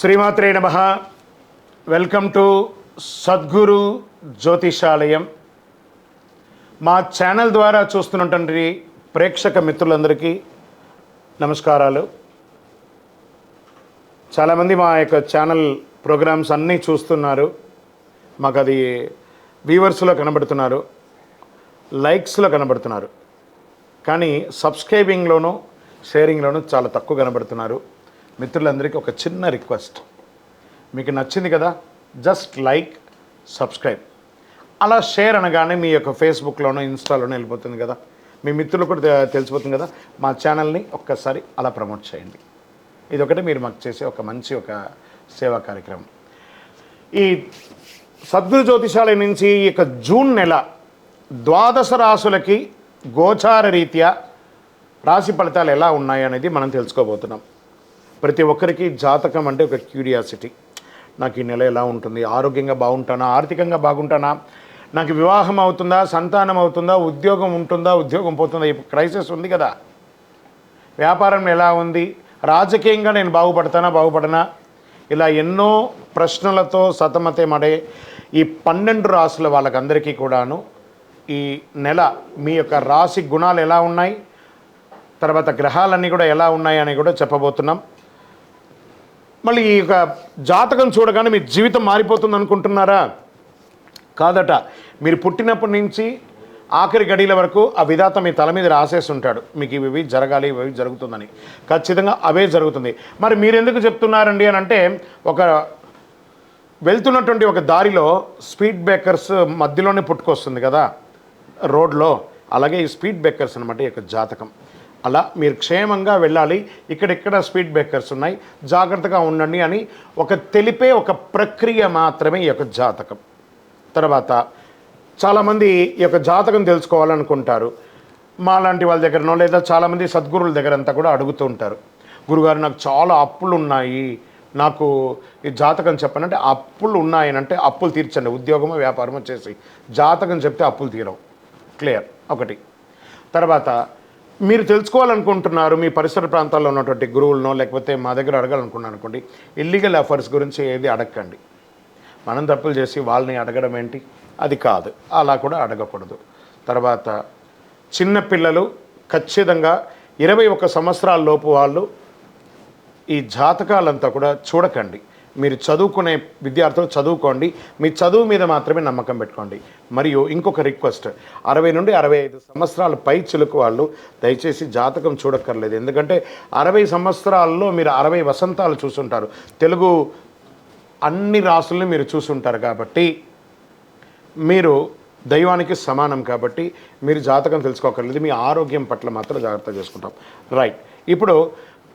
శ్రీమాత్రే నమః. Welcome to Sadguru Jyotishalayam. మా ఛానల్ ద్వారా చూస్తున్నటువంటి ప్రేక్షక మిత్రులందరికీ నమస్కారాలు. చాలామంది మా యొక్క ఛానల్ ప్రోగ్రామ్స్ అన్నీ చూస్తున్నారు. మాకు అది వ్యూవర్స్లో కనబడుతున్నారు, లైక్స్లో కనబడుతున్నారు, కానీ సబ్స్క్రైబింగ్లోనూ షేరింగ్లోనూ చాలా తక్కువ కనబడుతున్నారు. మిత్రులందరికీ ఒక చిన్న రిక్వెస్ట్, మీకు నచ్చింది కదా, జస్ట్ లైక్, సబ్స్క్రైబ్, అలా షేర్ అనగానే మీ యొక్క ఫేస్బుక్లోనో ఇన్స్టాలోనో వెళ్ళిపోతుంది కదా, మీ మిత్రులు కూడా తెలిసిపోతుంది కదా. మా ఛానల్ని ఒక్కసారి అలా ప్రమోట్ చేయండి. ఇది ఒకటి మీరు మాకు చేసే ఒక మంచి సేవా కార్యక్రమం. ఈ సద్గురు జ్యోతిషాలయం నుంచి ఈ యొక్క జూన్ నెల 12 రాశులకి గోచార రీత్యా రాశి ఫలితాలు ఎలా ఉన్నాయి అనేది మనం తెలుసుకోబోతున్నాం. ప్రతి ఒక్కరికి జాతకం అంటే ఒక క్యూరియాసిటీ. నాకు ఈ నెల ఎలా ఉంటుంది, ఆరోగ్యంగా బాగుంటానా, ఆర్థికంగా బాగుంటానా, నాకు వివాహం అవుతుందా, సంతానం అవుతుందా, ఉద్యోగం ఉంటుందా, ఉద్యోగం పోతుందా, ఈ క్రైసిస్ ఉంది కదా, వ్యాపారం ఎలా ఉంది, రాజకీయంగా నేను బాగుపడనా, ఇలా ఎన్నో ప్రశ్నలతో సతమతమడే ఈ 12 రాశుల వాళ్ళకందరికీ కూడాను ఈ నెల మీ యొక్క రాశి గుణాలు ఎలా ఉన్నాయి, తర్వాత గ్రహాలన్నీ కూడా ఎలా ఉన్నాయి అని కూడా చెప్పబోతున్నాం. మళ్ళీ ఈ యొక్క జాతకం చూడగానే మీ జీవితం మారిపోతుంది అనుకుంటున్నారా? కాదట. మీరు పుట్టినప్పటి నుంచి ఆఖరి గడియల వరకు ఆ విధాత మీ తల మీద రాసేసి ఉంటాడు, మీకు ఇవి జరగాలి, ఇవి జరుగుతుందని. ఖచ్చితంగా అవే జరుగుతుంది. మరి మీరు ఎందుకు చెప్తున్నారండి అని అంటే, ఒక వెళ్తున్నటువంటి ఒక దారిలో స్పీడ్ బ్రేకర్స్ మధ్యలోనే పుట్టుకొస్తుంది కదా రోడ్లో, అలాగే ఈ స్పీడ్ బ్రేకర్స్ అనమాట ఈ యొక్క జాతకం. అలా మీరు క్షేమంగా వెళ్ళాలి, ఇక్కడెక్కడ స్పీడ్ బ్రేకర్స్ ఉన్నాయి, జాగ్రత్తగా ఉండండి అని తెలిపే ఒక ప్రక్రియ మాత్రమే ఈ యొక్క జాతకం. తర్వాత చాలామంది ఈ యొక్క జాతకం తెలుసుకోవాలనుకుంటారు. మా లాంటి వాళ్ళ దగ్గరనో లేదా చాలామంది సద్గురువుల దగ్గర అంతా కూడా అడుగుతూ ఉంటారు, గురుగారు నాకు చాలా అప్పులు ఉన్నాయి, నాకు ఈ జాతకం చెప్పనంటే, అప్పులు ఉన్నాయనంటే అప్పులు తీర్చండి, ఉద్యోగమో వ్యాపారమో చేసి జాతకం చెప్తే అప్పులు తీరవు. క్లియర్ ఒకటి. తర్వాత మీరు తెలుసుకోవాలనుకుంటున్నారు, మీ పరిసర ప్రాంతాల్లో ఉన్నటువంటి గురువులనో లేకపోతే మా దగ్గర అడగాలనుకున్నాను అనుకోండి, ఇల్లీగల్ అఫైర్స్ గురించి ఏది అడగండి. మనం తప్పులు చేసి వాళ్ళని అడగడం ఏంటి, అది కాదు, అలా కూడా అడగకూడదు. తర్వాత చిన్నపిల్లలు ఖచ్చితంగా 21 సంవత్సరాల లోపు వాళ్ళు ఈ జాతకాలంతా కూడా చూడకండి. మీరు చదువుకునే విద్యార్థులు చదువుకోండి, మీ చదువు మీద మాత్రమే నమ్మకం పెట్టుకోండి. మరియు ఇంకొక రిక్వెస్ట్, 60 నుండి 65 సంవత్సరాల పై చిలుకు వాళ్ళు దయచేసి జాతకం చూడక్కర్లేదు. ఎందుకంటే 60 సంవత్సరాల్లో మీరు 60 వసంతాలు చూసుంటారు, తెలుగు అన్ని రాసుల్ని మీరు చూసుంటారు, కాబట్టి మీరు దైవానికి సమానం, కాబట్టి మీరు జాతకం తెలుసుకోకర్లేదు. మీ ఆరోగ్యం పట్ల మాత్రం జాగ్రత్త చేసుకుంటాం. రైట్. ఇప్పుడు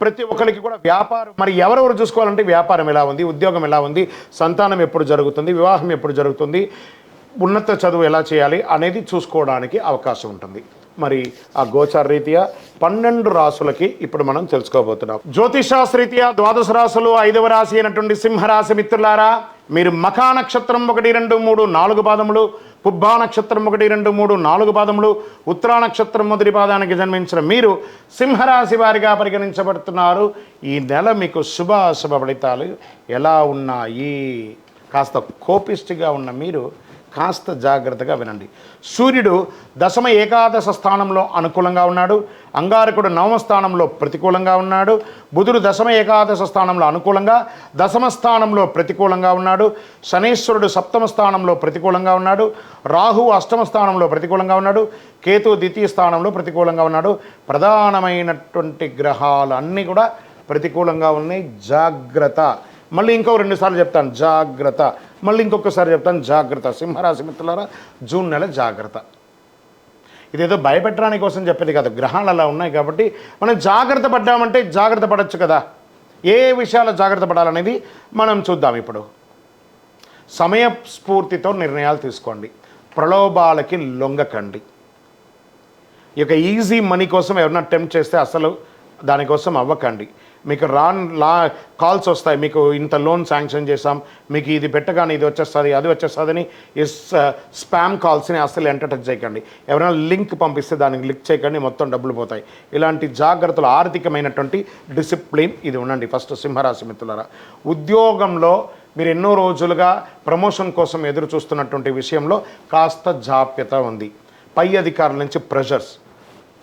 ప్రతి ఒక్కరికి కూడా వ్యాపారం, మరి ఎవరెవరు చూసుకోవాలంటే వ్యాపారం ఎలా ఉంది, ఉద్యోగం ఎలా ఉంది, సంతానం ఎప్పుడు జరుగుతుంది, వివాహం ఎప్పుడు జరుగుతుంది, ఉన్నత చదువు ఎలా చేయాలి అనేది చూసుకోవడానికి అవకాశం ఉంటుంది. మరి ఆ గోచార రీత్యా 12 రాశులకి ఇప్పుడు మనం తెలుసుకోబోతున్నాం. జ్యోతిషాస్త్రీత్యా 12 రాశులు 5వ రాశి అయినటువంటి సింహరాశి మిత్రులారా, మీరు మఖా నక్షత్రం 1, 2, 3, 4 పాదములు, పుబ్బా నక్షత్రం 1, 2, 3, 4 పాదములు, ఉత్తరా నక్షత్రం మొదటి పాదానికి జన్మించిన మీరు సింహరాశి వారిగా పరిగణించబడుతున్నారు. ఈ నెల మీకు శుభాశుభ ఫలితాలు ఎలా ఉన్నాయి? కాస్త కోపిష్టిగా ఉన్న మీరు కాస్త జాగ్రత్తగా వినండి. సూర్యుడు దశమ ఏకాదశ స్థానంలో అనుకూలంగా ఉన్నాడు, అంగారకుడు 9వ స్థానంలో ప్రతికూలంగా ఉన్నాడు, బుధుడు దశమ ఏకాదశ స్థానంలో అనుకూలంగా, దశమ స్థానంలో ప్రతికూలంగా ఉన్నాడు, శనీశ్వరుడు 7వ స్థానంలో ప్రతికూలంగా ఉన్నాడు, రాహువు 8వ స్థానంలో ప్రతికూలంగా ఉన్నాడు, కేతు 2వ స్థానంలో ప్రతికూలంగా ఉన్నాడు. ప్రధానమైనటువంటి గ్రహాలు అన్నీ కూడా ప్రతికూలంగా ఉన్నాయి. జాగ్రత్త. మళ్ళీ ఇంకో 2 సార్లు చెప్తాను, జాగ్రత్త. మళ్ళీ ఇంకొకసారి చెప్తాను, జాగ్రత్త. సింహరాశి మిత్రులారా, జూన్ నెల జాగ్రత్త. ఇదేదో భయపెట్టడానికి కోసం చెప్పేది కాదు, గ్రహాలు అలా ఉన్నాయి కాబట్టి మనం జాగ్రత్త పడ్డామంటే జాగ్రత్త పడవచ్చు కదా. ఏ విషయాలు జాగ్రత్త పడాలనేది మనం చూద్దాం. ఇప్పుడు సమయస్ఫూర్తితో నిర్ణయాలు తీసుకోండి, ప్రలోభాలకి లొంగకండి. ఈ యొక్క ఈజీ మనీ కోసం ఎవరన్నా అటెంప్ట్ చేస్తే అసలు దానికోసం అవ్వకండి. మీకు కాల్స్ వస్తాయి, మీకు ఇంత లోన్ శాంక్షన్ చేసాం, మీకు ఇది పెట్టగానే ఇది వచ్చేస్తుంది అది వచ్చేస్తుందని ఈ స్పామ్ కాల్స్ని అసలు ఎంటర్టైన్ చేయకండి. ఎవరైనా లింక్ పంపిస్తే దానికి క్లిక్ చేయకండి, మొత్తం డబ్బులు పోతాయి. ఇలాంటి జాగ్రత్తలు, ఆర్థికమైనటువంటి డిసిప్లిన్ ఇది ఉండండి. ఫస్ట్ సింహరాశి మిత్రులారా, ఉద్యోగంలో మీరు ఎన్నో రోజులుగా ప్రమోషన్ కోసం ఎదురు చూస్తున్నటువంటి విషయంలో కాస్త జాప్యత ఉంది. పై అధికారుల నుంచి ప్రెషర్స్,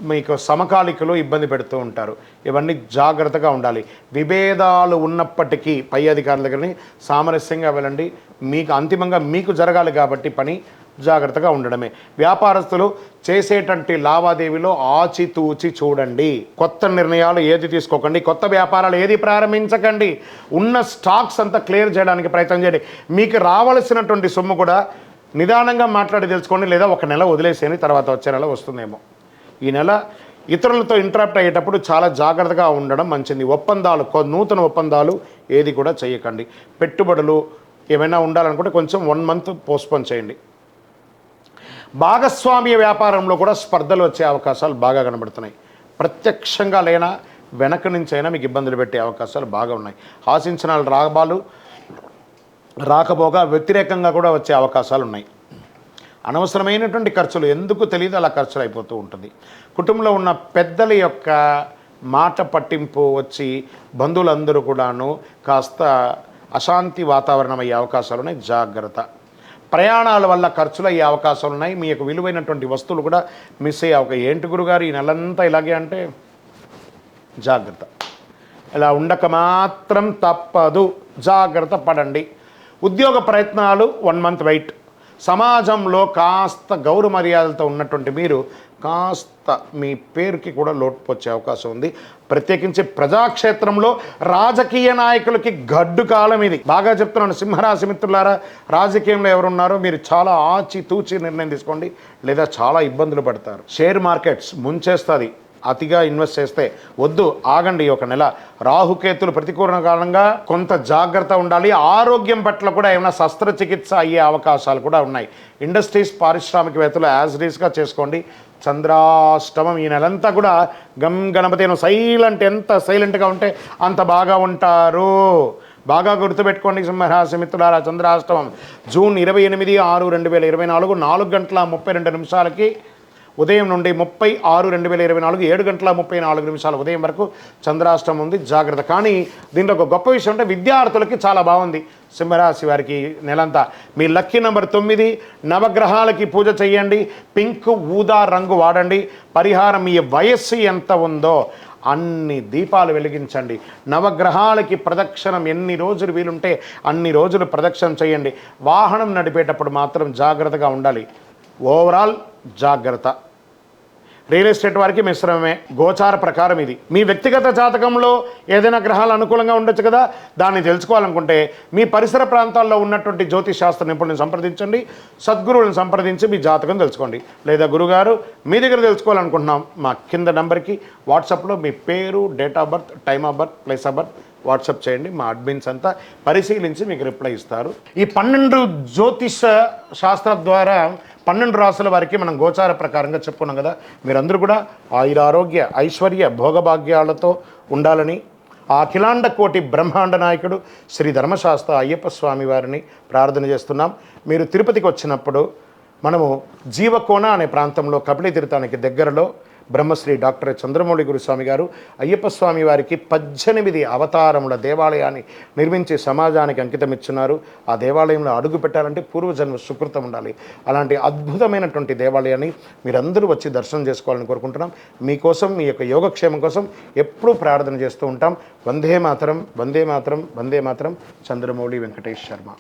మీకు సమకాలికలు ఇబ్బంది పెడుతూ ఉంటారు. ఇవన్నీ జాగ్రత్తగా ఉండాలి. విభేదాలు ఉన్నప్పటికీ పై అధికారుల దగ్గరని సామరస్యంగా వెళ్ళండి. మీకు అంతిమంగా మీకు జరగాలి కాబట్టి పని జాగ్రత్తగా ఉండడమే. వ్యాపారస్తులు చేసేటువంటి లావాదేవీలో ఆచితూచి చూడండి. కొత్త నిర్ణయాలు ఏది తీసుకోకండి, కొత్త వ్యాపారాలు ఏది ప్రారంభించకండి. ఉన్న స్టాక్స్ అంతా క్లియర్ చేయడానికి ప్రయత్నం చేయండి. మీకు రావాల్సినటువంటి సొమ్ము కూడా నిదానంగా మాట్లాడి తెలుసుకోండి, లేదా ఒక నెల వదిలేసేని తర్వాత వచ్చే నెల వస్తుందేమో. ఈ నెల ఇతరులతో ఇంటరాక్ట్ అయ్యేటప్పుడు చాలా జాగ్రత్తగా ఉండడం మంచిది. ఒప్పందాలు, నూతన ఒప్పందాలు ఏది కూడా చేయకండి. పెట్టుబడులు ఏమైనా ఉండాలనుకుంటే కొంచెం 1 month పోస్ట్పోన్ చేయండి. భాగస్వామ్య వ్యాపారంలో కూడా స్పర్ధలు వచ్చే అవకాశాలు బాగా కనబడుతున్నాయి. ప్రత్యక్షంగా లేనా వెనక నుంచైనా మీకు ఇబ్బందులు పెట్టే అవకాశాలు బాగా ఉన్నాయి. ఆశించిన లాభాలు రాకపోగా వ్యతిరేకంగా కూడా వచ్చే అవకాశాలు ఉన్నాయి. అనవసరమైనటువంటి ఖర్చులు ఎందుకు తెలియదు అలా ఖర్చులు అయిపోతూ ఉంటుంది. కుటుంబంలో ఉన్న పెద్దల యొక్క మాట పట్టింపు వచ్చి బంధువులందరూ కూడాను కాస్త అశాంతి వాతావరణం అయ్యే అవకాశాలు ఉన్నాయి. జాగ్రత్త. ప్రయాణాల వల్ల ఖర్చులు అయ్యే అవకాశాలు ఉన్నాయి. మీ యొక్క విలువైనటువంటి వస్తువులు కూడా మిస్ అయ్యే ఏంటి గురుగారు ఈ నెలంతా ఇలాగే అంటే జాగ్రత్త. ఇలా ఉండక మాత్రం తప్పదు, జాగ్రత్త పడండి. ఉద్యోగ ప్రయత్నాలు 1 month వెయిట్. సమాజంలో కాస్త గౌరవ మర్యాదలతో ఉన్నటువంటి మీరు కాస్త మీ పేరుకి కూడా లోటు వచ్చే అవకాశం ఉంది. ప్రత్యేకించి ప్రజాక్షేత్రంలో రాజకీయ నాయకులకి గడ్డు కాలం ఇది. బాగా చెప్తున్నాను సింహరాశి మిత్రులారా, రాజకీయంలో ఎవరున్నారో మీరు చాలా ఆచితూచి నిర్ణయం తీసుకోండి, లేదా చాలా ఇబ్బందులు పడతారు. షేర్ మార్కెట్స్ ముంచేస్తుంది. అతిగా ఇన్వెస్ట్ చేస్తే వద్దు, ఆగండి. ఒక నెల రాహుకేతులు ప్రతికూల కారణంగా కొంత జాగ్రత్త ఉండాలి. ఆరోగ్యం పట్ల కూడా ఏమైనా శస్త్రచికిత్స అయ్యే అవకాశాలు కూడా ఉన్నాయి. ఇండస్ట్రీస్, పారిశ్రామికవేత్తలు యాజ్ డీస్గా చేసుకోండి. చంద్రాష్టమం ఈ నెలంతా కూడా గణపతి సైలెంట్, ఎంత సైలెంట్గా ఉంటే అంత బాగా ఉంటారు. బాగా గుర్తుపెట్టుకోండి సింహరాశి మిత్రులారా, చంద్రాష్టమం జూన్ 28/6/2024 4:32 ఉదయం నుండి 30/6/2024 7:34 ఉదయం వరకు చంద్రాష్టమం ఉంది. జాగ్రత్త. కానీ దీంట్లో ఒక గొప్ప విషయం అంటే విద్యార్థులకి చాలా బాగుంది. సింహరాశి వారికి నెలంతా మీ లక్కీ నెంబర్ 9. నవగ్రహాలకి పూజ చేయండి. పింక్, ఊదా రంగు వాడండి. పరిహారం మీ వయస్సు ఎంత ఉందో అన్ని దీపాలు వెలిగించండి. నవగ్రహాలకి ప్రదక్షిణం ఎన్ని రోజులు వీలుంటే అన్ని రోజులు ప్రదక్షిణం చేయండి. వాహనం నడిపేటప్పుడు మాత్రం జాగ్రత్తగా ఉండాలి. ఓవరాల్ జాగ్రత్త. రియల్ ఎస్టేట్ వారికి మిశ్రమమే. గోచార ప్రకారం ఇది. మీ వ్యక్తిగత జాతకంలో ఏదైనా గ్రహాలు అనుకూలంగా ఉండొచ్చు కదా, దాన్ని తెలుసుకోవాలనుకుంటే మీ పరిసర ప్రాంతాల్లో ఉన్నటువంటి జ్యోతిష్ శాస్త్ర నిపుణులను సంప్రదించండి. సద్గురువులను సంప్రదించి మీ జాతకం తెలుసుకోండి. లేదా గురుగారు మీ దగ్గర తెలుసుకోవాలనుకుంటున్నాం, మా కింద నెంబర్కి వాట్సాప్లో మీ పేరు, date of birth, time of birth, place of birth WhatsApp చేయండి. మా అడ్మిన్స్ అంతా పరిశీలించి మీకు రిప్లై ఇస్తారు. ఈ 12 జ్యోతిష శాస్త్రం ద్వారా 12 రాసుల వారికి మనం గోచార ప్రకారంగా చెప్పుకున్నాం కదా. మీరందరూ కూడా ఆయురారోగ్య ఐశ్వర్య భోగభాగ్యాలతో ఉండాలని ఆ అఖిలాండ కోటి బ్రహ్మాండ నాయకుడు శ్రీ ధర్మశాస్త్ర అయ్యప్ప స్వామి వారిని ప్రార్థన చేస్తున్నాం. మీరు తిరుపతికి వచ్చినప్పుడు మనము జీవకోన అనే ప్రాంతంలో కపిల తీర్థానికి దగ్గరలో బ్రహ్మశ్రీ డాక్టర్ చంద్రమౌళి గురుస్వామి గారు అయ్యప్ప స్వామి వారికి 18 అవతారముల దేవాలయాన్ని నిర్మించి సమాజానికి అంకితం ఇచ్చున్నారు. ఆ దేవాలయంలో అడుగు పెట్టాలంటే పూర్వజన్మ సుకృతం ఉండాలి. అలాంటి అద్భుతమైనటువంటి దేవాలయాన్ని మీరందరూ వచ్చి దర్శనం చేసుకోవాలని కోరుకుంటున్నాం. మీకోసం, మీ యొక్క యోగక్షేమం కోసం ఎప్పుడూ ప్రార్థన చేస్తూ ఉంటాం. వందే మాతరం, వందే మాతరం, వందే మాతరం. చంద్రమౌళి వెంకటేష్ శర్మ.